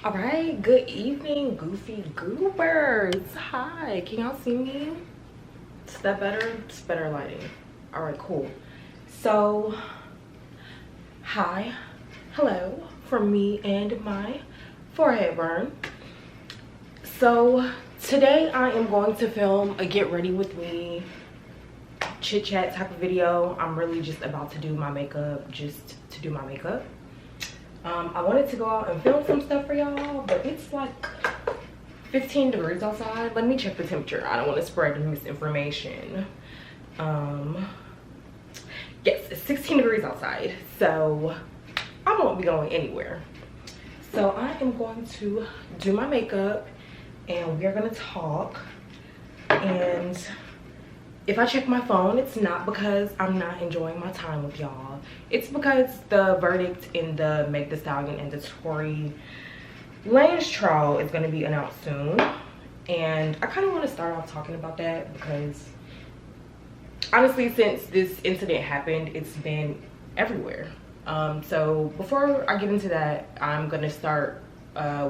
All right, good evening, goofy goobers. Hi, can y'all see me? Is that better? It's better lighting. All right, cool. So, hi, hello from me and my forehead burn. So, today I am going to film a get ready with me chit chat type of video. I'm really just about to do my makeup, just to do my makeup. I wanted to go out and film some stuff for y'all, but it's like 15 degrees outside. Let me check the temperature. I don't want to spread misinformation. Yes, it's 16 degrees outside, so I won't be going anywhere. So I am going to do my makeup and we're gonna talk. And if I check my phone, it's not because I'm not enjoying my time with y'all. It's because the verdict in the Meg Thee Stallion and the Tory Lanez trial is gonna be announced soon. And I kind of want to start off talking about that because honestly, since this incident happened, it's been everywhere. So before I get into that, I'm gonna start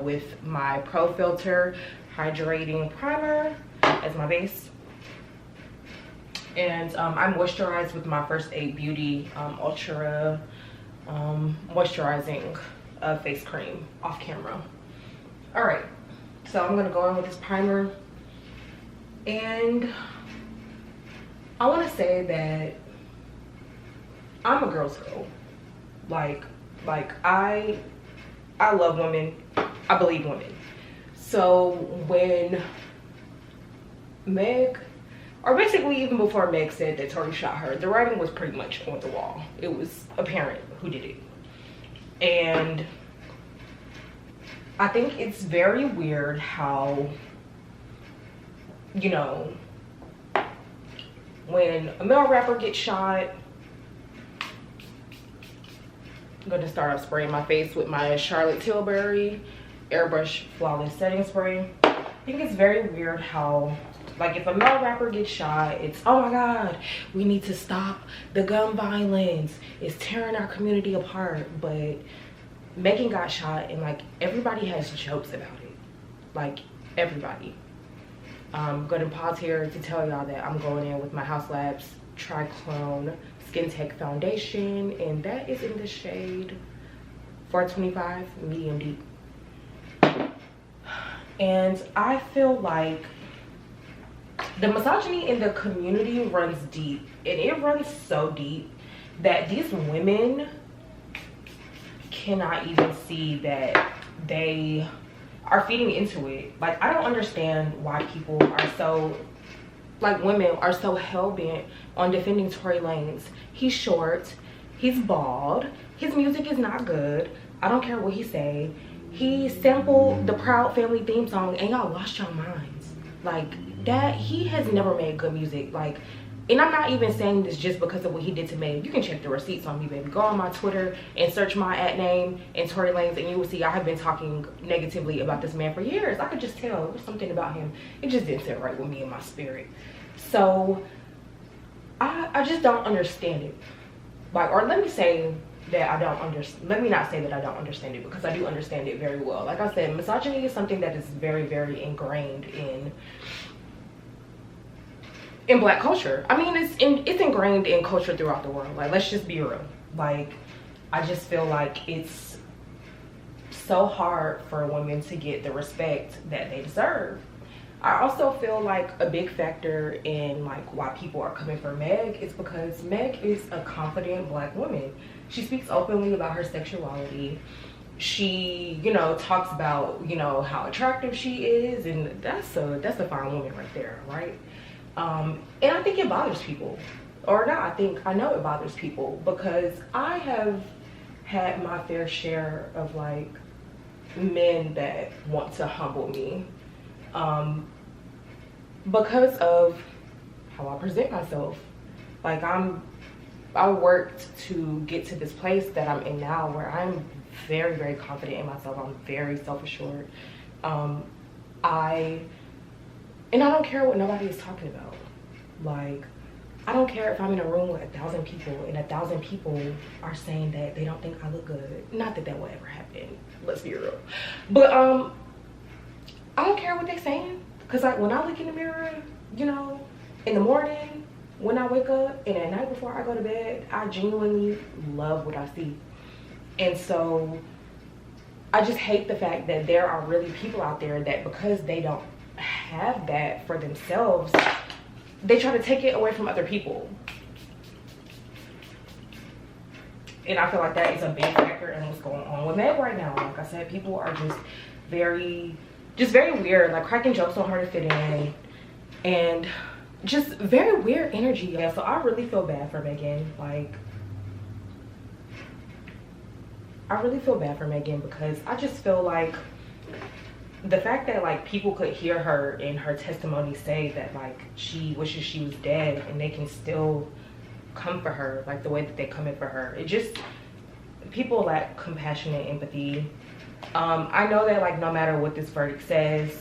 with my Pro Filter Hydrating Primer as my base. And I moisturize with my First Aid Beauty Ultra moisturizing face cream off camera. All right, so I'm gonna go in with this primer, and I want to say that I'm a girl's girl. Like I love women. I believe women. So when Meg, or basically even before Meg said that Tory shot her, the writing was pretty much on the wall. It was apparent who did it. And I think it's very weird how, you know, when a male rapper gets shot, I'm gonna start off spraying my face with my Charlotte Tilbury Airbrush Flawless Setting Spray. I think it's very weird how, like, if a male rapper gets shot, it's, oh my God, we need to stop the gun violence. It's tearing our community apart. But Megan got shot and like everybody has jokes about it. Like everybody. I'm gonna pause here to tell y'all that I'm going in with my House Labs Triclone Skin Tech Foundation, and that is in the shade 425 medium deep. And I feel like the misogyny in the community runs deep, and it runs so deep that these women cannot even see that they are feeding into it. Like, I don't understand why people are so, like, women are so hell-bent on defending Tory Lanez. He's short, he's bald, his music is not good, I don't care what he say. He sampled the Proud Family theme song and y'all lost your minds. Like, that, he has never made good music. Like, and I'm not even saying this just because of what he did to Meg. You can check the receipts on me, baby. Go on my Twitter and search my @name and Tory Lanez, and you will see I have been talking negatively about this man for years. I could just tell there was something about him. It just didn't sit right with me in my spirit. So I just don't understand it. Like, or let me say that I don't understand. Let me not say that I don't understand it, because I do understand it very well. Like I said, misogyny is something that is very, very ingrained in Black culture. I mean, it's ingrained in culture throughout the world. Like, let's just be real. Like, I just feel like it's so hard for women to get the respect that they deserve. I also feel like a big factor in like why people are coming for Meg is because Meg is a confident Black woman. She speaks openly about her sexuality. She, you know, talks about, you know, how attractive she is, and that's a fine woman right there, right? And I think it bothers people, or not. I know it bothers people, because I have had my fair share of like men that want to humble me, because of how I present myself. Like, I worked to get to this place that I'm in now, where I'm very, very confident in myself. I'm very self-assured. And I don't care what nobody is talking about. Like, I don't care if I'm in a room with 1,000 people and 1,000 people are saying that they don't think I look good. Not that that will ever happen, let's be real. But I don't care what they're saying, because like when I look in the mirror, you know, in the morning, when I wake up, and at night before I go to bed, I genuinely love what I see. And so I just hate the fact that there are really people out there that because they don't have that for themselves, they try to take it away from other people. And I feel like that is a big factor in what's going on with Meg right now. Like I said, people are just very weird, like cracking jokes on her to fit in, and just very weird energy. Yeah, so I really feel bad for Megan. Like, I really feel bad for Megan, because I just feel like the fact that like people could hear her in her testimony say that like she wishes she was dead, and they can still come for her like the way that they come in for her. It just, people lack compassion and empathy. I know that like no matter what this verdict says,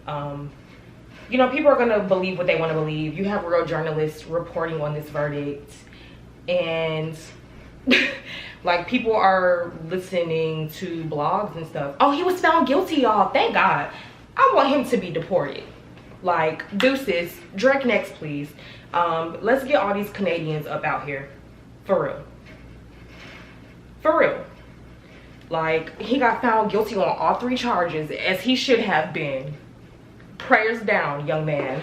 you know, people are gonna believe what they want to believe. You have real journalists reporting on this verdict, and like people are listening to blogs and stuff. Oh, he was found guilty, y'all. Thank God. I want him to be deported. Like, deuces. Drake next, please. Let's get all these Canadians up out here. For real. For real. Like, he got found guilty on all 3 charges, as he should have been. Prayers down, young man.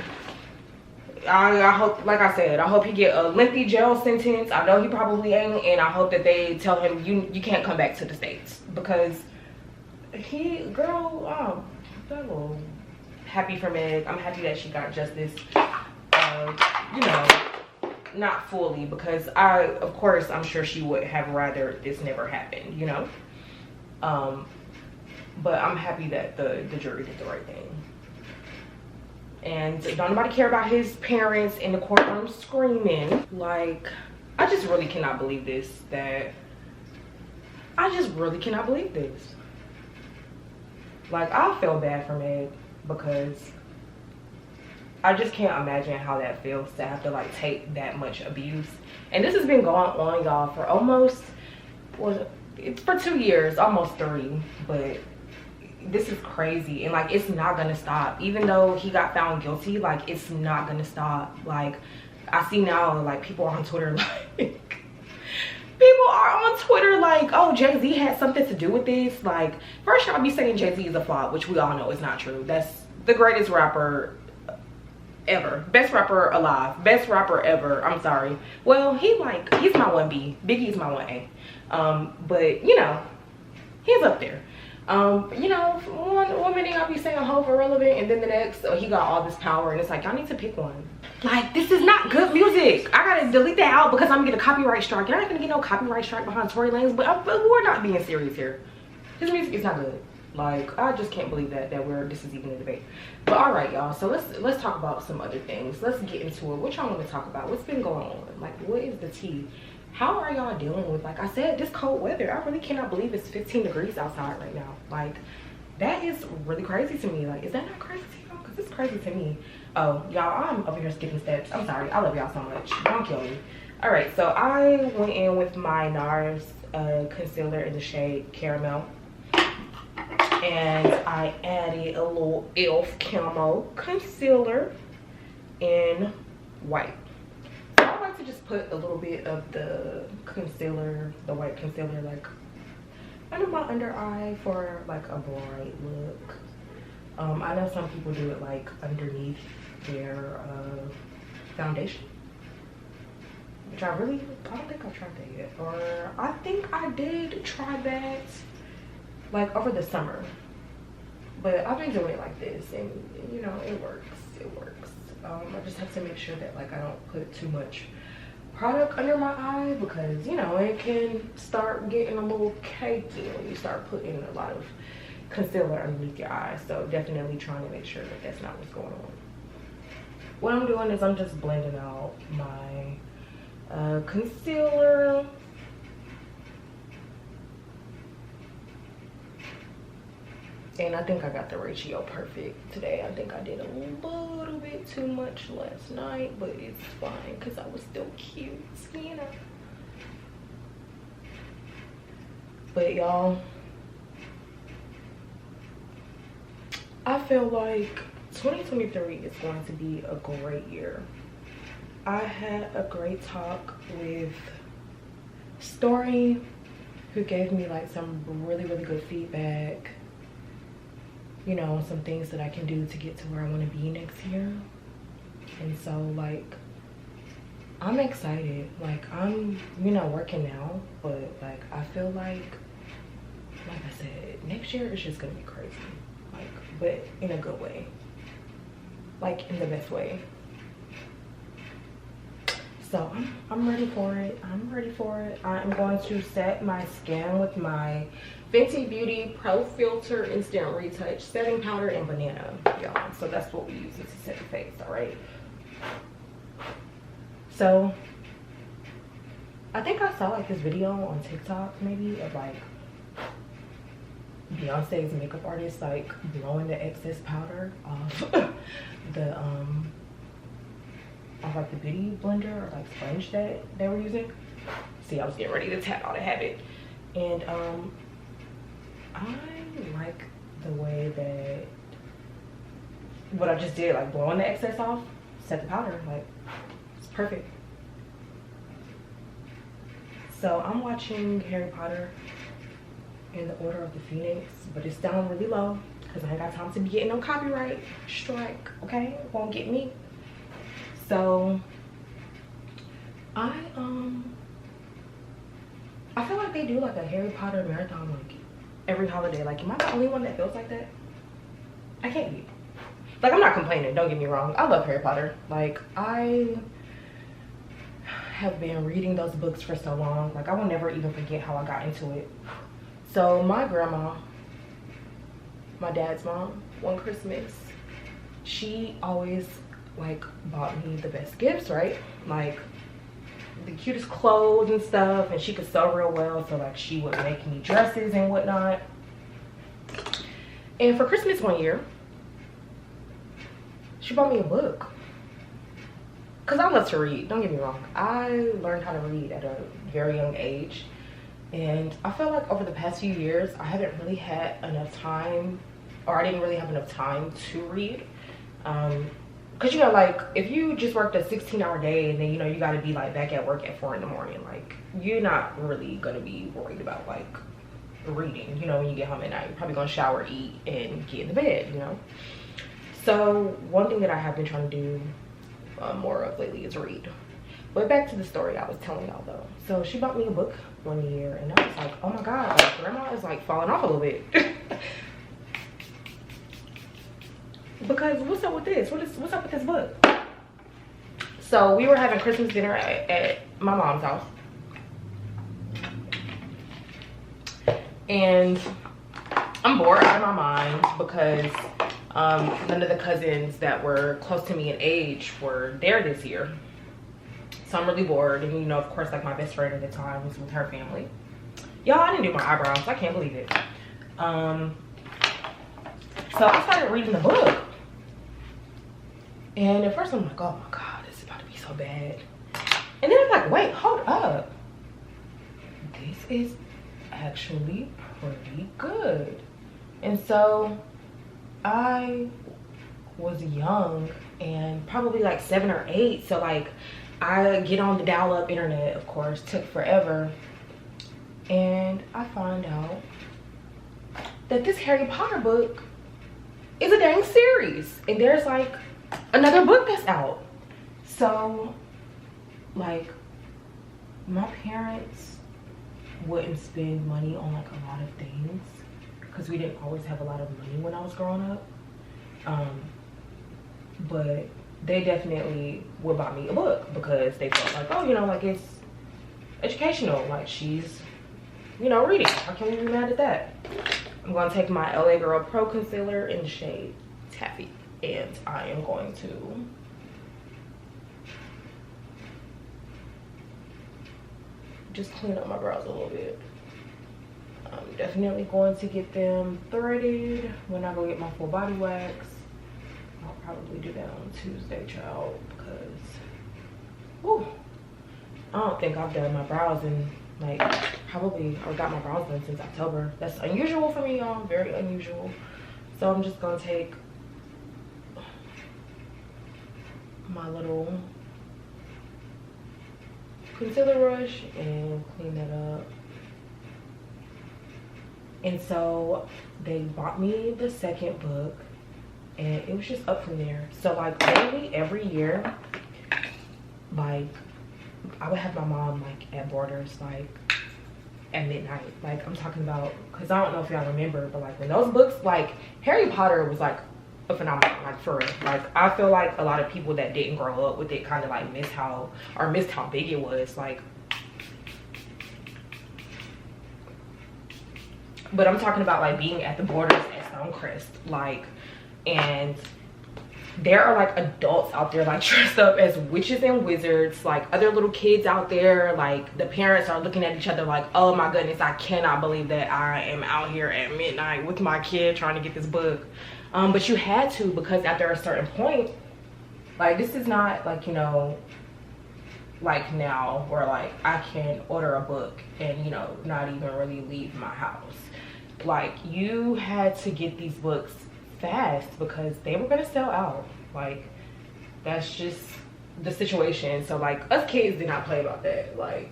I hope, like I said, I hope he get a lengthy jail sentence. I know he probably ain't, and I hope that they tell him you can't come back to the States, because he, girl, I'm a little happy for Meg. I'm happy that she got justice. You know, not fully, because of course, I'm sure she would have rather this never happened, you know. But I'm happy that the jury did the right thing. And don't nobody care about his parents in the courtroom screaming. Like, I just really cannot believe this. I just really cannot believe this. Like, I feel bad for Meg, because I just can't imagine how that feels to have to like take that much abuse. And this has been going on, y'all, for almost, it's for 2 years, almost 3, but this is crazy. And like, it's not gonna stop. Even though he got found guilty, like, it's not gonna stop. Like, I see now, like, people are on Twitter like oh, Jay-Z had something to do with this. Like, first y'all be saying Jay-Z is a flop, which we all know is not true. That's the greatest rapper ever, best rapper alive, best rapper ever. I'm sorry. Well, he's my 1B, Biggie's my 1A. But you know, he's up there. You know, one minute I'll be saying Hov irrelevant, and then the next he got all this power, and it's like, y'all need to pick one. Like, this is not good music. I gotta delete that out because I'm gonna get a copyright strike. You're not gonna get no copyright strike behind Tory Lanez, but we're not being serious here. His music is not good. Like, I just can't believe that this is even a debate. But all right, y'all, so let's talk about some other things. Let's get into it. What y'all want to talk about? What's been going on? Like, what is the tea? How are y'all dealing with, like I said, this cold weather? I really cannot believe it's 15 degrees outside right now. Like, that is really crazy to me. Like, is that not crazy to y'all? Because it's crazy to me. Oh, y'all, I'm over here skipping steps. I'm sorry. I love y'all so much. Don't kill me. All right, so I went in with my NARS concealer in the shade Caramel. And I added a little e.l.f. camo concealer in white. So I like to just put a little bit of the concealer, the white concealer, like under my under eye for like a bright look. I know some people do it like underneath their foundation, which I don't think I've tried that yet. Or I think I did try that like over the summer, but I've been doing it like this, and you know, it works. I just have to make sure that like I don't put too much product under my eye, because you know, it can start getting a little cakey when you start putting a lot of concealer underneath your eyes. So definitely trying to make sure that that's not what's going on. What I'm doing is I'm just blending out my concealer. And I think I got the ratio perfect today. I think I did a little bit too much last night, but it's fine because I was still cute, you know. But y'all, I feel like 2023 is going to be a great year. I had a great talk with Story, who gave me like some really good feedback, you know, some things that I can do to get to where I want to be next year. And so like I'm excited. Like I'm, you know, working now, but like I feel like I said, next year is just gonna be crazy, like, but in a good way, like in the best way. So I'm ready for it. I'm ready for it. I'm going to set my skin with my Fenty Beauty Pro Filter Instant Retouch Setting Powder and Banana, y'all. So that's what we use to set the face, all right? So I think I saw like this video on TikTok maybe of like Beyonce's makeup artist like blowing the excess powder off the like the beauty blender or like sponge that they were using. See, I was getting ready to tap out of habit. And I like the way that what I just did, like blowing the excess off, set the powder, like it's perfect. So I'm watching Harry Potter in the Order of the Phoenix, but it's down really low because I ain't got time to be getting no copyright strike, okay? It won't get me. So I feel like they do like a Harry Potter marathon like every holiday. Like, am I the only one that feels like that? I can't be. Like, I'm not complaining, don't get me wrong. I love Harry Potter. Like, I have been reading those books for so long. Like, I will never even forget how I got into it. So my grandma, my dad's mom, one Christmas, she always like bought me the best gifts, right? Like the cutest clothes and stuff, and she could sew real well, so like she would make me dresses and whatnot. And for Christmas one year, she bought me a book. Cause I love to read, don't get me wrong. I learned how to read at a very young age. And I feel like over the past few years, I haven't really had enough time, or I didn't really have enough time to read. Cause you know, like if you just worked a 16-hour day and then, you know, you gotta be like back at work at 4 in the morning, like you're not really gonna be worried about like reading, you know, when you get home at night. You're probably gonna shower, eat, and get in the bed, you know. So one thing that I have been trying to do more of lately is read. But back to the story I was telling y'all though. So she bought me a book one year and I was like, oh my God, like grandma is like falling off a little bit. Because what's up with this? What's up with this book? So we were having Christmas dinner at my mom's house. And I'm bored out of my mind because none of the cousins that were close to me in age were there this year. So I'm really bored. And you know, of course, like my best friend at the time was with her family. Y'all, I didn't do my eyebrows. I can't believe it. So I started reading the book. And at first I'm like, oh my God, this is about to be so bad. And then I'm like, wait, hold up. This is actually pretty good. And so I was young and probably like 7 or 8. So like I get on the dial-up internet, of course, took forever. And I find out that this Harry Potter book is a dang series. And there's like another book that's out. So like my parents wouldn't spend money on like a lot of things because we didn't always have a lot of money when I was growing up. But they definitely would buy me a book because they felt like, oh, you know, like it's educational, like she's, you know, reading. How can we be mad at that? I'm gonna take my LA Girl Pro Concealer in the shade Taffy, and I am going to just clean up my brows a little bit. I'm definitely going to get them threaded when I go get my full body wax. I'll probably do that on Tuesday, child, because whew, I don't think I've done my brows in like probably, I got my brows done since October. That's unusual for me, y'all, very unusual. So I'm just gonna take my little concealer brush and clean that up. And so they bought me the second book and it was just up from there. So like literally every year, like I would have my mom like at Borders like at midnight. Like I'm talking about, because I don't know if y'all remember, but like when those books, like Harry Potter was like a phenomenon, like for real. Like I feel like a lot of people that didn't grow up with it kind of like missed how big it was. Like, but I'm talking about like being at the Borders at Stonecrest, like, and there are like adults out there like dressed up as witches and wizards, like other little kids out there, like the parents are looking at each other like, oh my goodness, I cannot believe that I am out here at midnight with my kid trying to get this book. But you had to, because after a certain point, like this is not like, you know, like now where like I can order a book and, you know, not even really leave my house. Like you had to get these books fast because they were gonna sell out. Like that's just the situation. So like us kids did not play about that. Like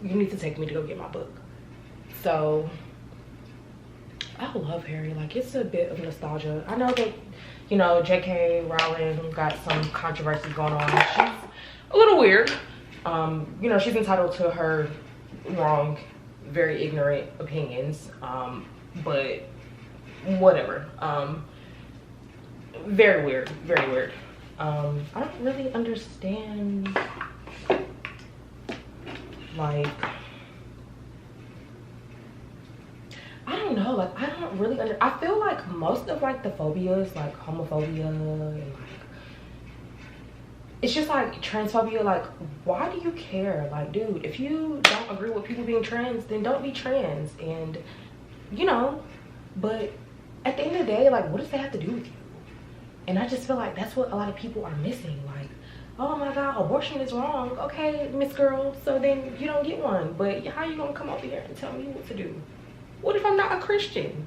you need to take me to go get my book. So I love Harry. Like it's a bit of nostalgia. I know that, you know, J.K. Rowling got some controversy going on. She's a little weird. You know, she's entitled to her wrong, very ignorant opinions. But whatever. Very weird, very weird. I don't really understand, like, I don't know, like I don't really I feel like most of like the phobias, like homophobia and like, it's just like transphobia, like why do you care? Like dude, if you don't agree with people being trans, then don't be trans. And you know, but at the end of the day, like what does that have to do with you? And I just feel like that's what a lot of people are missing. Like, oh my god, abortion is wrong. Okay, Miss Girl, so then you don't get one. But how you gonna come over here and tell me what to do? What if I'm not a Christian?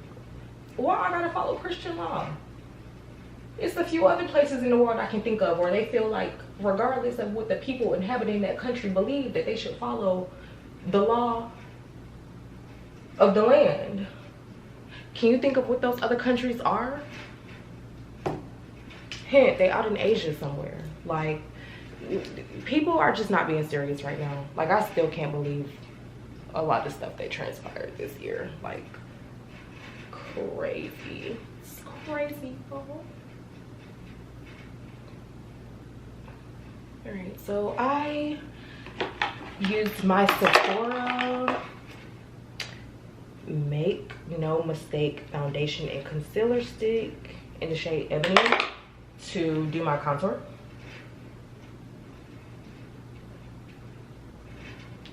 Why I gotta follow Christian law? It's a few other places in the world I can think of where they feel like regardless of what the people inhabiting that country believe, that they should follow the law of the land. Can you think of what those other countries are? Hint, they out in Asia somewhere. Like, people are just not being serious right now. Like, I still can't believe a lot of stuff that transpired this year. Like, crazy. It's crazy, bro. Alright, so I used my Sephora Make No Mistake foundation and concealer stick in the shade Ebony to do my contour.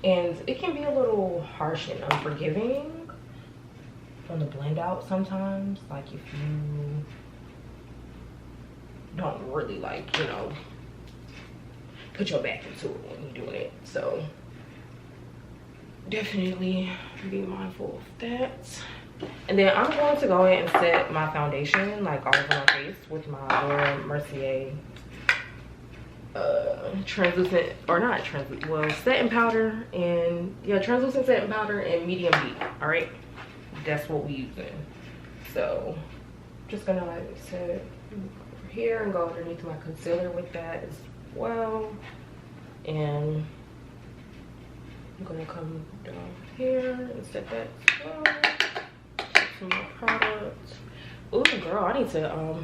And it can be a little harsh and unforgiving on the blend out sometimes. Like if you don't really like, you know, put your back into it when you're doing it. So definitely be mindful of that. And then I'm going to go ahead and set my foundation like all over my face with my Laura Mercier translucent, or not translucent, well, setting powder, and yeah, translucent setting powder and medium heat. All right, that's what we using. So just gonna like set it over here and go underneath my concealer with that as well. And I'm gonna come down here and set that as well. Some more product. Ooh, girl, I need to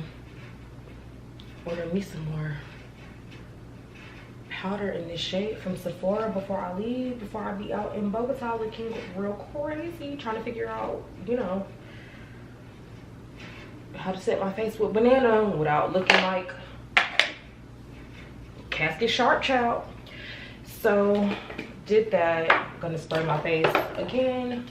order me some more powder in this shade from Sephora before I leave, before I be out in Bogota looking real crazy, trying to figure out, you know, how to set my face with banana without looking like Casket Sharp child. So did that. I'm gonna spray my face again.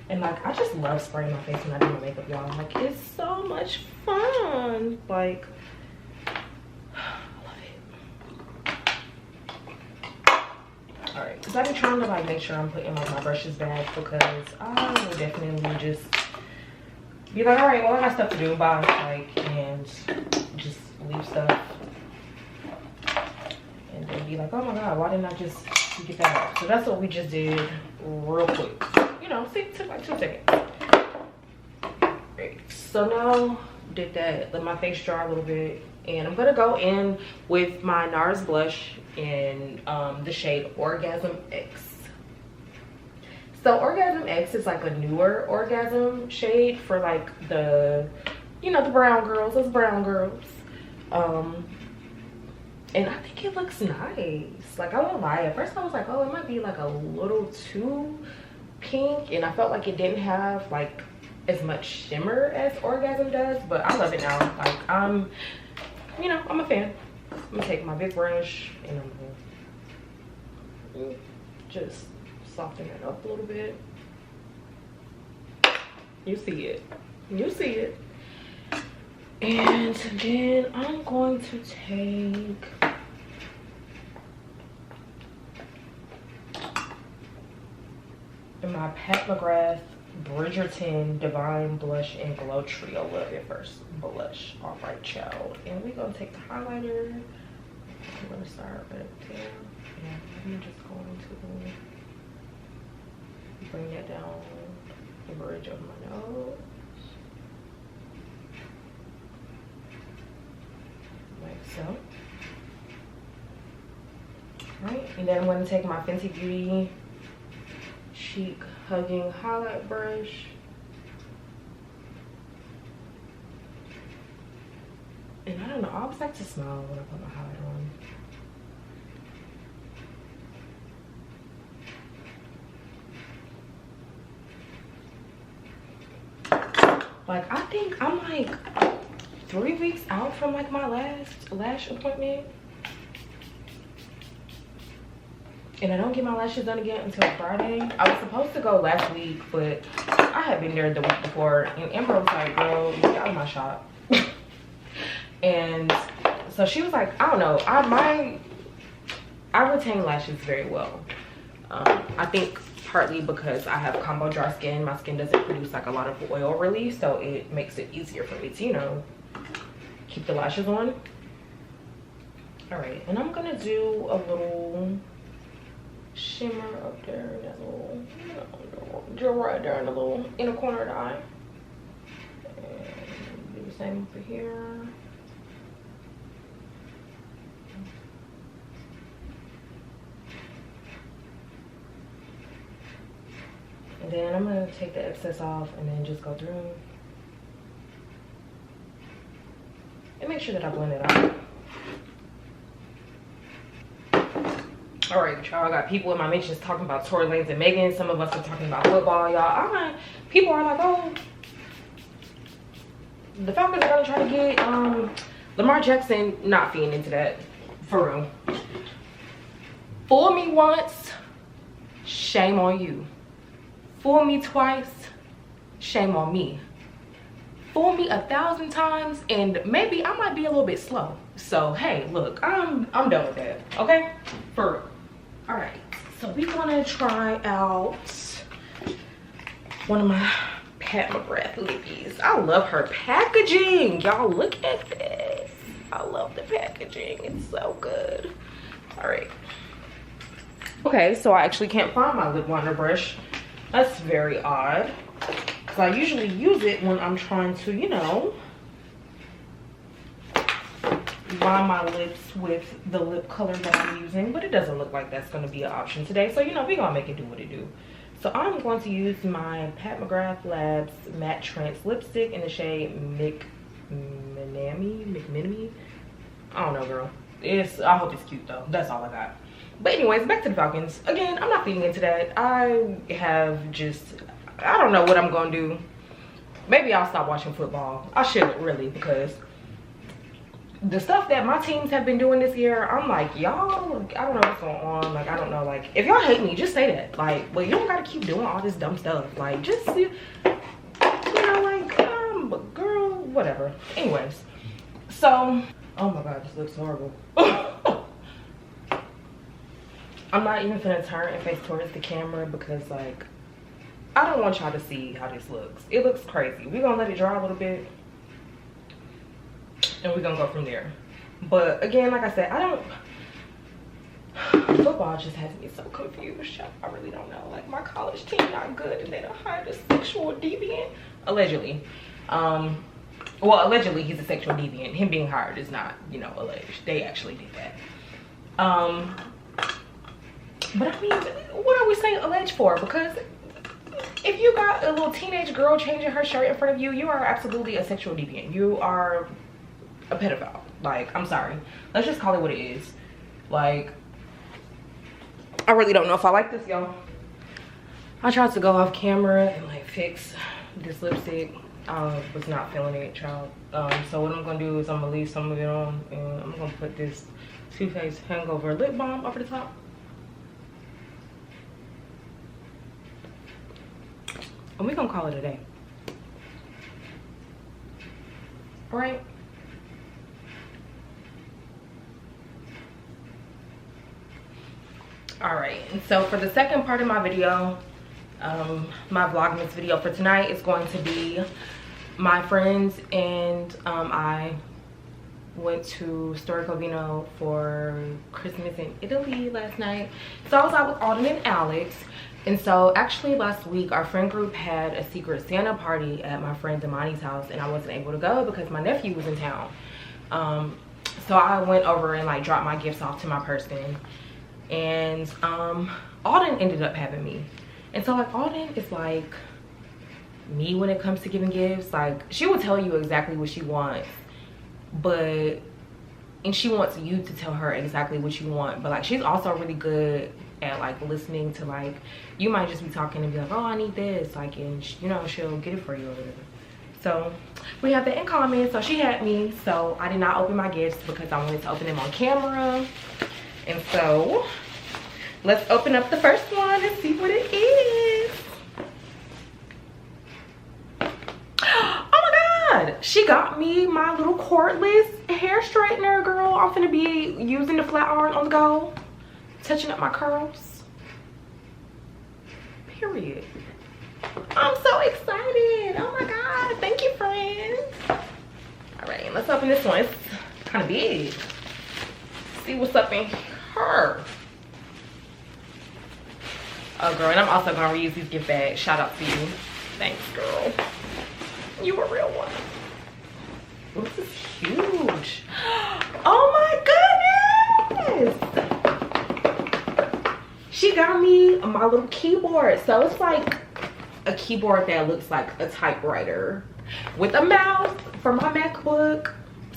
And like, I just love spraying my face when I do my makeup, y'all. Like, it's so much fun. Like, I love it. All right, because I've been trying to like make sure I'm putting like my brushes back, because I will definitely just be like, all right, well, I got stuff to do, bye. Like, and just leave stuff. And then be like, oh my God, why didn't I just get that out? So that's what we just did real quick. You know, see, it took like 2 seconds. Great. So now, did that, let my face dry a little bit. And I'm gonna go in with my NARS blush in the shade Orgasm X. So Orgasm X is like a newer orgasm shade for like the, you know, the brown girls, those brown girls. And I think it looks nice. Like, I won't lie, at first I was like, oh, it might be like a little too pink, and I felt like it didn't have like as much shimmer as Orgasm does, but I love it now. Like, I'm, you know, I'm a fan. I'm gonna take my big brush and I'm gonna just soften it up a little bit. You see it. You see it. And then I'm going to take my Pat McGrath Bridgerton Divine Blush and Glow Trio Love It First blush. All right, child. And we're gonna take the highlighter. I'm gonna start right there. And I'm just going to bring that down the bridge of my nose. Like so. Right, and then I'm going to take my Fenty Beauty Cheek Hugging Highlight Brush. And I don't know, I always like to smile when I put my highlighter on. Like, I think I'm like 3 weeks out from like my last lash appointment. And I don't get my lashes done again until Friday. I was supposed to go last week, but I had been there the week before. And Amber was like, girl, get out of my shop. And so she was like, I don't know. I retain lashes very well. I think partly because I have combo dry skin. My skin doesn't produce like a lot of oil relief. So it makes it easier for me to, you know, keep the lashes on. All right. And I'm going to do a little shimmer up there in that little, you know, just right there in the little inner corner of the eye. And do the same over here. And then I'm going to take the excess off and then just go through and make sure that I blend it out. All right, y'all, I got people in my mentions talking about Tory Lanez and Megan. Some of us are talking about football, y'all. People are like, oh, the Falcons are gonna try to get Lamar Jackson. Not feeding into that, for real. Fool me once, shame on you. Fool me twice, shame on me. Fool me 1,000 times, and maybe I might be a little bit slow. So hey, look, I'm done with that. Okay, for real. All right, so we want to try out one of my Pat McGrath lippies. I love her packaging. Y'all, look at this. I love the packaging. It's so good. All right. Okay, so I actually can't find my lip liner brush. That's very odd, because I usually use it when I'm trying to, you know, line my lips with the lip color that I'm using, but it doesn't look like that's going to be an option today. So, you know, we're going to make it do what it do. So I'm going to use my Pat McGrath Labs Matte Trance Lipstick in the shade McMenemy. I don't know, girl. I hope it's cute though. That's all I got. But anyways, back to the Falcons. Again, I'm not feeding into that. I don't know what I'm going to do. Maybe I'll stop watching football. I shouldn't really, because the stuff that my teams have been doing this year, I'm like, y'all, I don't know what's going on. Like, I don't know. Like, if y'all hate me, just say that. Like, well, you don't gotta keep doing all this dumb stuff. Like, just, you know, like, girl, whatever. Anyways, so, oh my God, this looks horrible. I'm not even gonna turn and face towards the camera because, like, I don't want y'all to see how this looks. It looks crazy. We're gonna let it dry a little bit and we're gonna go from there. But again, like I said, football just has me so confused. I really don't know. Like, my college team not good and they don't hire a sexual deviant. Allegedly. Well, allegedly he's a sexual deviant. Him being hired is not, you know, alleged. They actually did that. But I mean, what are we saying alleged for? Because if you got a little teenage girl changing her shirt in front of you, you are absolutely a sexual deviant. You are a pedophile. Like, I'm sorry. Let's just call it what it is. Like, I really don't know if I like this, y'all. I tried to go off camera and like fix this lipstick. I was not feeling it, child. So what I'm gonna do is I'm gonna leave some of it on and I'm gonna put this Too Faced Hangover lip balm over the top. And we're gonna call it a day. All right. All right, and so for the second part of my video, my Vlogmas video for tonight is going to be my friends and I went to Storico Vino for Christmas in Italy last night. So I was out with Alden and Alex. And so actually last week our friend group had a secret Santa party at my friend Damani's house and I wasn't able to go because my nephew was in town. So I went over and like dropped my gifts off to my person. And Alden ended up having me. And so like Alden is like me when it comes to giving gifts. Like, she will tell you exactly what she wants, and she wants you to tell her exactly what you want, but like she's also really good at like listening to, like, you might just be talking and be like, oh, I need this, like, and you know, she'll get it for you or whatever. So we have that in common. So she had me, so I did not open my gifts because I wanted to open them on camera. And so let's open up the first one and see what it is. Oh my God, she got me my little cordless hair straightener, girl. I'm finna be using the flat iron on the go, touching up my curls, period. I'm so excited. Oh my God, thank you, friends. All right, let's open this one. It's kind of big. See what's up in her. Oh girl, and I'm also gonna reuse these gift bags. Shout out to you. Thanks, girl. You a real one. Oh, this is huge. Oh my goodness. She got me my little keyboard. So it's like a keyboard that looks like a typewriter with a mouse for my MacBook,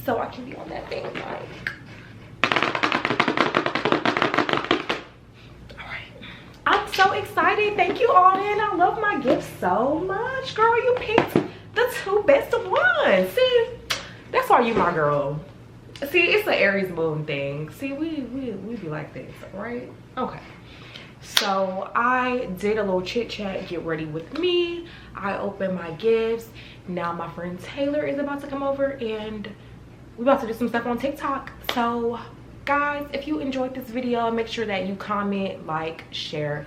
so I can be on that thing like. I'm so excited. Thank you, Alden. I love my gifts so much. Girl, you picked the two best of ones. See, that's why you my girl. See, it's the Aries moon thing. See, we be like this, right? Okay. So I did a little chit chat, get ready with me. I opened my gifts. Now my friend Taylor is about to come over and we're about to do some stuff on TikTok. So guys, if you enjoyed this video, make sure that you comment, like, share,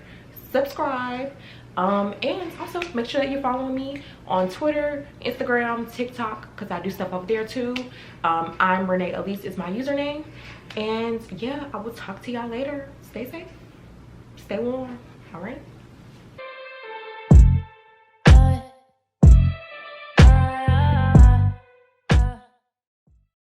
subscribe, and also make sure that you're following me on Twitter, Instagram, TikTok, because I do stuff over there too. imrenealise is my username. And yeah, I will talk to y'all later. Stay safe, stay warm. All right.